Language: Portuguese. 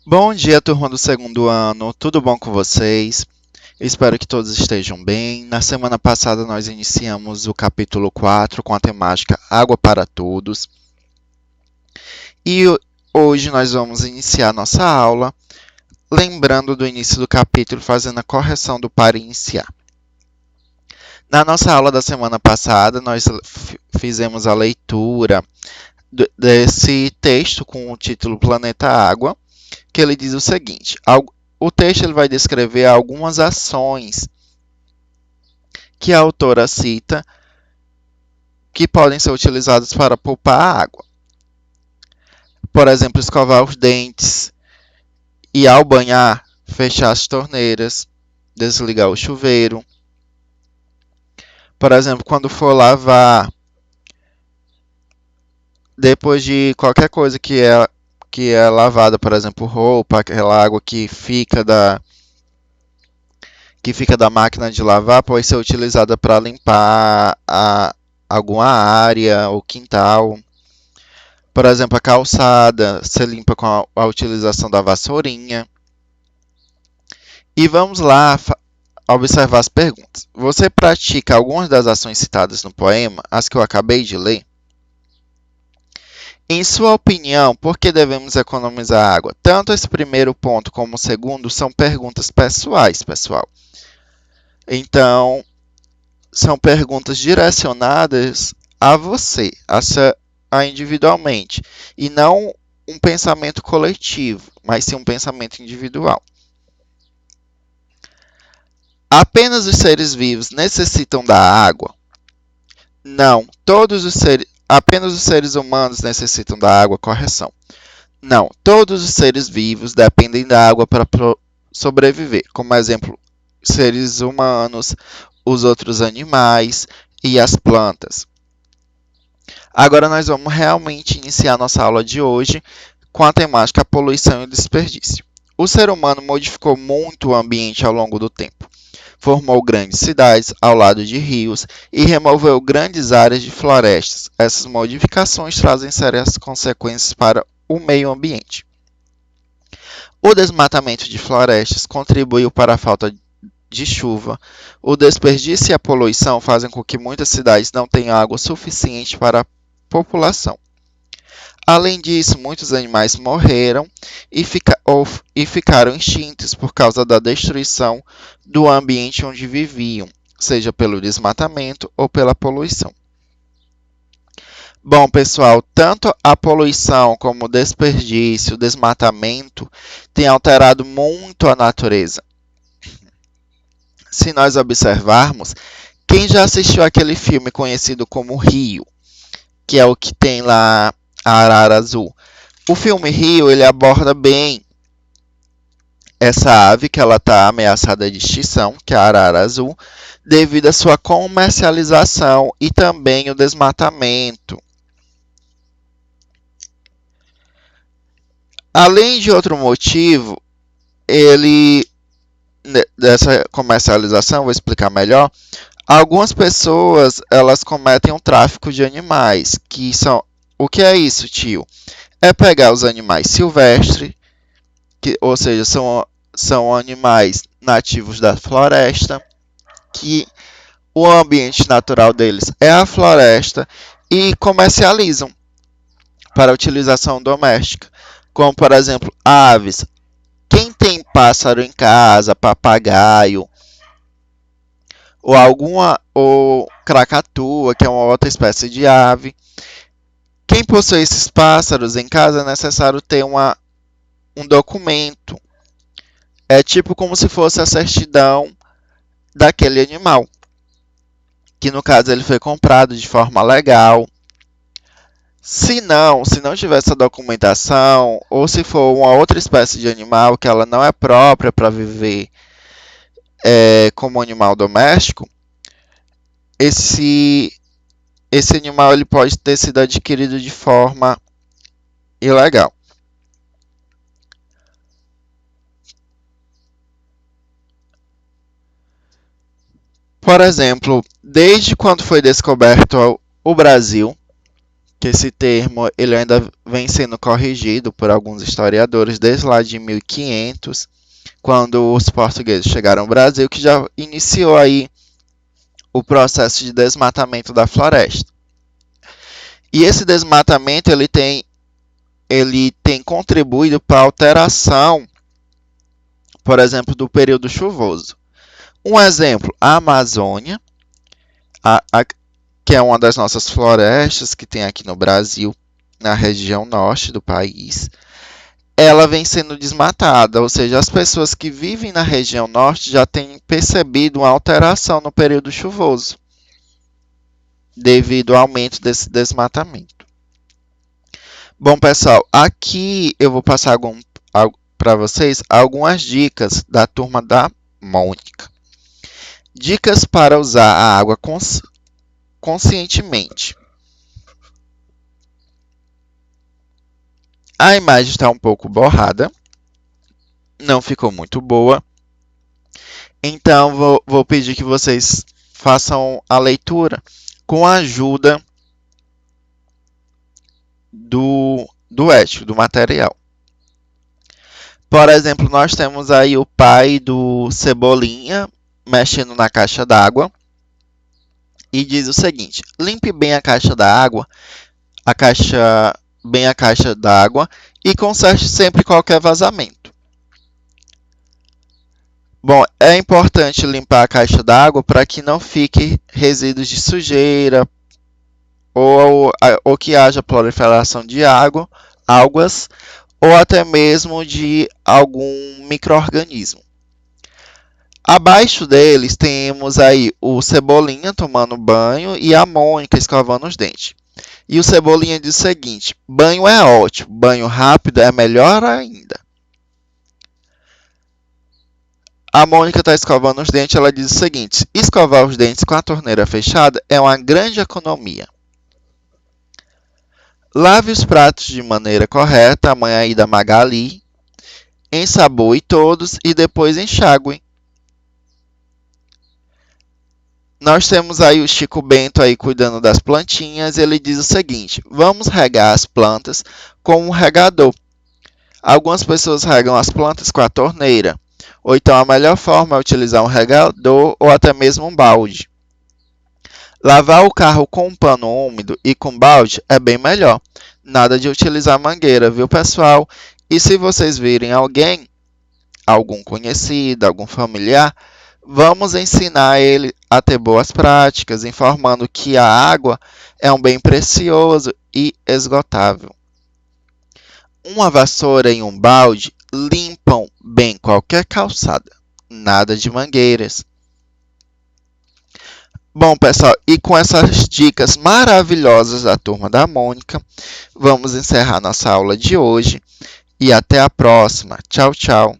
Bom dia, turma do segundo ano. Tudo bom com vocês? Espero que todos estejam bem. Na semana passada nós iniciamos o capítulo 4 com a temática Água para Todos. E hoje nós vamos iniciar nossa aula lembrando do início do capítulo, fazendo a correção do para iniciar. Na nossa aula da semana passada, nós fizemos a leitura desse texto com o título Planeta Água, que ele diz o seguinte: o texto ele vai descrever algumas ações que a autora cita que podem ser utilizadas para poupar a água. Por exemplo, escovar os dentes e, ao banhar, fechar as torneiras, desligar o chuveiro. Por exemplo, quando for lavar, depois de qualquer coisa que é lavada, por exemplo, roupa, aquela água que fica da máquina de lavar, pode ser utilizada para limpar alguma área ou quintal. Por exemplo, a calçada se limpa com a utilização da vassourinha. E vamos lá observar as perguntas. Você pratica algumas das ações citadas no poema, as que eu acabei de ler? Em sua opinião, por que devemos economizar água? Tanto esse primeiro ponto como o segundo são perguntas pessoais, pessoal. Então, são perguntas direcionadas a você, a individualmente, e não um pensamento coletivo, mas sim um pensamento individual. Apenas os seres vivos necessitam da água? Não, apenas os seres humanos necessitam da água, correção. Não, todos os seres vivos dependem da água para sobreviver, como exemplo, seres humanos, os outros animais e as plantas. Agora nós vamos realmente iniciar nossa aula de hoje com a temática poluição e desperdício. O ser humano modificou muito o ambiente ao longo do tempo. Formou grandes cidades ao lado de rios e removeu grandes áreas de florestas. Essas modificações trazem sérias consequências para o meio ambiente. O desmatamento de florestas contribuiu para a falta de chuva. O desperdício e a poluição fazem com que muitas cidades não tenham água suficiente para a população. Além disso, muitos animais morreram e ficaram extintos por causa da destruição do ambiente onde viviam, seja pelo desmatamento ou pela poluição. Bom, pessoal, tanto a poluição como o desperdício, o desmatamento, têm alterado muito a natureza. Se nós observarmos, quem já assistiu aquele filme conhecido como Rio, que é o que tem lá a arara azul? O filme Rio, ele aborda bem essa ave que ela está ameaçada de extinção, que é a arara azul, devido à sua comercialização e também o desmatamento. Além de outro motivo, dessa comercialização, vou explicar melhor. Algumas pessoas, elas cometem um tráfico de animais, o que é isso, tio? É pegar os animais silvestres, ou seja, são animais nativos da floresta, que o ambiente natural deles é a floresta, e comercializam para utilização doméstica, como por exemplo aves. Quem tem pássaro em casa, papagaio, ou cracatua, que é uma outra espécie de ave, quem possui esses pássaros em casa é necessário ter um documento. É tipo como se fosse a certidão daquele animal, que no caso ele foi comprado de forma legal. Se não tiver essa documentação, ou se for uma outra espécie de animal que ela não é própria para viver como animal doméstico, esse animal ele pode ter sido adquirido de forma ilegal. Por exemplo, desde quando foi descoberto o Brasil, que esse termo ele ainda vem sendo corrigido por alguns historiadores desde lá de 1500, quando os portugueses chegaram ao Brasil, que já iniciou aí o processo de desmatamento da floresta. E esse desmatamento ele tem contribuído para a alteração, por exemplo, do período chuvoso. Um exemplo, a Amazônia, que é uma das nossas florestas que tem aqui no Brasil, na região norte do país, ela vem sendo desmatada, ou seja, as pessoas que vivem na região norte já têm percebido uma alteração no período chuvoso, devido ao aumento desse desmatamento. Bom, pessoal, aqui eu vou passar para vocês algumas dicas da turma da Mônica. Dicas para usar a água conscientemente. A imagem está um pouco borrada, não ficou muito boa, então vou pedir que vocês façam a leitura com a ajuda do ético, do material. Por exemplo, nós temos aí o pai do Cebolinha mexendo na caixa d'água e diz o seguinte: limpe bem a caixa d'água, bem a caixa d'água e conserte sempre qualquer vazamento. Bom, é importante limpar a caixa d'água para que não fique resíduos de sujeira ou que haja proliferação de algas ou até mesmo de algum micro-organismo. Abaixo deles temos aí o Cebolinha tomando banho e a Mônica escovando os dentes. E o Cebolinha diz o seguinte: banho é ótimo, banho rápido é melhor ainda. A Mônica está escovando os dentes, ela diz o seguinte: escovar os dentes com a torneira fechada é uma grande economia. Lave os pratos de maneira correta, a mãe aí da Magali. Ensaboe todos e depois enxague. Nós temos aí o Chico Bento aí cuidando das plantinhas. Ele diz o seguinte: vamos regar as plantas com um regador. Algumas pessoas regam as plantas com a torneira, ou então a melhor forma é utilizar um regador ou até mesmo um balde. Lavar o carro com um pano úmido e com balde é bem melhor. Nada de utilizar mangueira, viu, pessoal? E se vocês virem alguém, algum conhecido, algum familiar, vamos ensinar ele a ter boas práticas, informando que a água é um bem precioso e esgotável. Uma vassoura e um balde limpam bem qualquer calçada. Nada de mangueiras. Bom, pessoal, e com essas dicas maravilhosas da turma da Mônica, vamos encerrar nossa aula de hoje e até a próxima. Tchau, tchau.